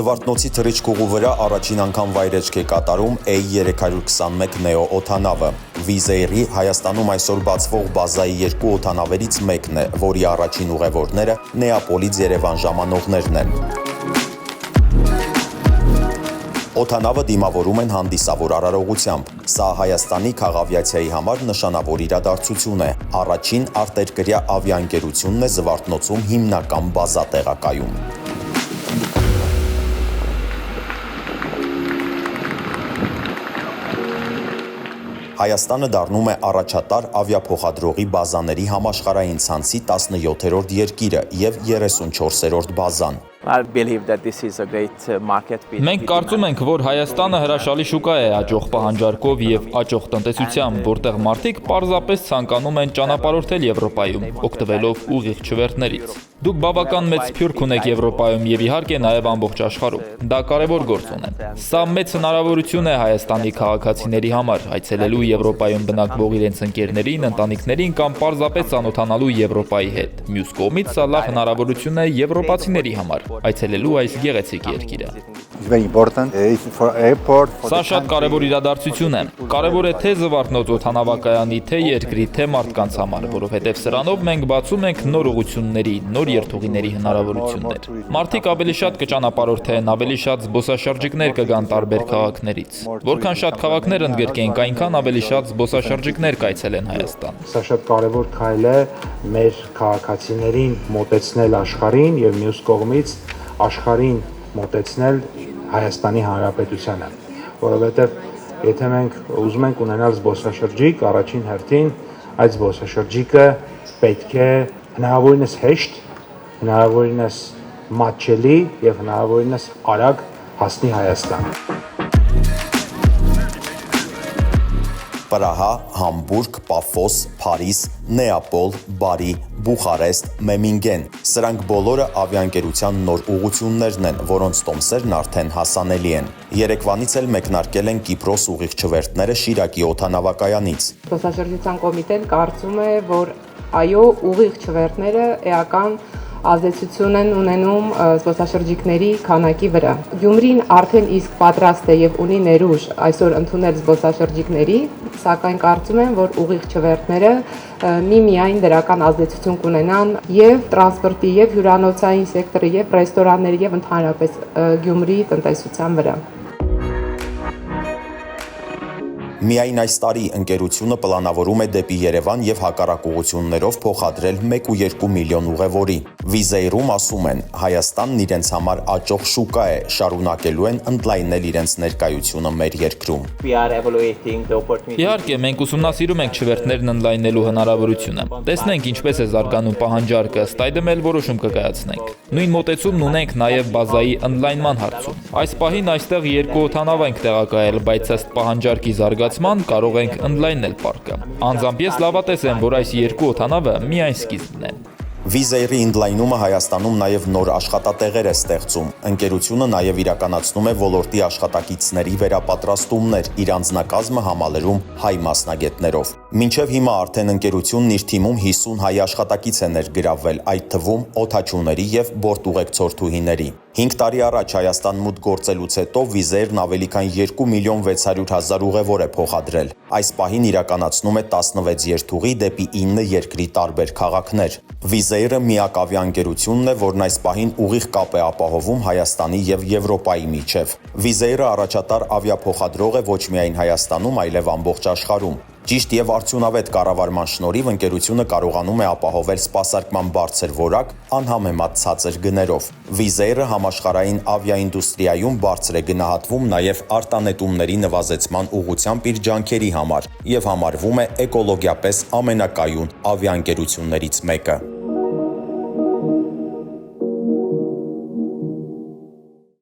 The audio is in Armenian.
Զվարթնոցի թռիչքուղու վրա առաջին անգամ վայրեջք է կատարում A321 Neo օդանավը։ Wizz Air-ի Հայաստանում այսօր բացվող բազայի երկու օդանավերից մեկն է, որի առաջին ուղևորները Նեապոլից Երևան ժամանողներն են։ Օդանավը դիմավորում են հանդիսավոր արարողությամբ։ Սա Հայաստանի քաղավիացիայի համար նշանավոր իրադարձություն է։ Առաջին արտերկրյա ավիաընկերությունն է Զվարթնոցում հիմնական բազա տեղակայում։ Հայաստանը դառնում է առաջատար ավիափոխադրողի բազաների համաշխարհային ցանցի 17-րդ երկիրը եւ 34-րդ բազան։ Մենք կարծում ենք, որ Հայաստանը հրաշալի շուկա է աճող պահանջարկով եւ աճող տնտեսությամբ, որտեղ մարդիկ պարզապես ցանկանում են ճանապարհորդել Եվրոպայում, օգտվելով ուղիղ չվերթներից։ Դուք բավական մեծ սփյուռք ունեք Եվրոպայում եւ իհարկե նաեւ ամբողջ աշխարհում։ Դա կարեւոր գործոն է։ Սա մեծ հնարավորություն է Հայաստանի քաղաքացիների համար այցելելու Եվրոպայում բնակվող իրենց ընկերներին, ընտանիքներին կամ պարզապես ծանոթանալու Եվրոպայի հետ։ Մյուս կողմից սա լավ հնարավորություն է եվրոպացիների համար այցելելու այս գեղեցիկ երկիրը։ Սա շատ կարևոր իրադարձություն է։ Կարևոր է թե Զվարթնոց օդանավակայանի, թե երկրի, թե մարդկանց համար, որովհետև սրանով մենք բացում ենք նոր ուղղությունների, նոր երթուղիների հնարավորություններ։ Մարդիկ ավելի շատ կճանապարհորդեն, ավելի շատ զբոսաշրջիկներ կգան տարբեր քաղաքներից։ Որքան շատ քաղաքներ ընդգրկենք, այնքան ավելի շատ զբոսաշրջիկներ կայցելեն Հայաստան։ Սա շատ կարևոր քայլ է մեր քաղաքացիներին մոտեցնել աշխարհին եւ մյուս կողմից աշխարհին մոտեցնել Հայաստանի Հանրապետությանը, որովհետեւ եթե մենք ուզում ենք ունենալ զբոսաշրջիկ, առաջին հերթին այդ զբոսաշրջիկը պետք է հնարավորինս հեշտ, հնարավորինս մատչելի եւ հնարավորինս արագ հասնի Հայաստան։ Պրահա, Համբուրգ, Պաֆոս, Փարիզ, Նեապոլ, Բարի, Բուխարեստ, Մեմինգեն։ Սրանք բոլորը ավիաընկերության նոր ուղղություններն են, որոնց տոմսերն արդեն հասանելի են։ Երեկվանից էլ մեկնարկել են Կիպրոս ուղիղ չվերթները Շիրակի օդանավակայանից։ Զբոսաշրջության կոմիտեն կարծում է, որ այո, ուղիղ չվերթները էական ազդեցություն են ունենում զբոսաշրջիկների քանակի վրա։ Գյումրին արդեն իսկ պատրաստ է եւ ունի ներուժ այսօր ընդունել զբոսաշրջիկների, սակայն կարծում եմ, որ ուղիղ չվերթները միմիայն դրական ազդեցություն կունենան եւ տրանսպորտի, եւ հյուրանոցային սեկտորի, եւ ռեստորանների, եւ ընդհանրապես Գյումրիի տնտեսության վրա։ Միայն այս տարի ընկերությունը պլանավորում է դեպի Երևան եւ հակառակ ուղղություններով փոխադրել 1.2 միլիոն ուղևորի։ Wizz Air-ում ասում են, Հայաստանն իրենց համար աճող շուկա է, շարունակելու են ընդլայնել իրենց ներկայությունը մեր երկրում։ Իհարկե, մենք ուսումնասիրում ենք չվերթներն ընդլայնելու հնարավորությունը։ Տեսնենք ինչպես է զարգանում պահանջարկը, ըստ այդմ էլ որոշում կկայացնենք։ Նույն մոտեցումն ունենք նաեւ բազայի ընդլայնման հարցում։ Այս պահին այստեղ երկու օդանավ ենք տեղակայել, բայց ըստ պահանջարկի զարգացման կարող ենք ընդլայնել պարկը։ Անձամբ ես լավատես եմ, որ այս երկու օդանավը միայն սկիզբն է։ Wizz Air-ի ընդլայնումը Հայաստանում նաև նոր աշխատատեղեր է ստեղծում։ Ընկերությունը նաև իրականացնում է ոլորտի աշխատակիցների վերապատրաստումներ, իր անձնակազմը համալրում հայ մասնագետներով։ Մինչև հիմա արդեն ընկերությունն իր թիմում 50 հայ աշխատակից է ներգրավվել, այդ թվում օդաչուների եւ բորտուղեկցորդուհիների։ 5 տարի առաջ Հայաստան մուտք գործելուց հետո Wizz Air-ն ավելի քան 2 միլիոն 600 հազար ուղևոր է փոխադրել։ Այս պահին իրականացնում է 16 երթուղի դեպի 9 երկրի տարբեր քաղաքներ։ Wizz Air-ը միակ ավիաընկերությունն է, որն այս պահին ուղիղ կապ է ապահովում Հայաստանի եւ Եվրոպայի միջև։ Wizz Air-ը առաջատար ավիափոխադրող է ոչ միայն Հայաստանում, այլև ամբողջ աշխարհում։ Ճիշտ եւ արդյունավետ կառավարման շնորհիվ ընկերությունը կարողանում է ապահովել սպասարկման բարձր որակ անհամեմատ ցածր գներով։ Wizz Air-ը համաշխարհային ավիաինդուստրիայում բարձր է գնահատվում նաեւ արտանետումների նվազեցման ուղղությամբ իր ջանքերի համար եւ համարվում է էկոլոգիապես ամենակայուն ավիաընկերություններից մեկը։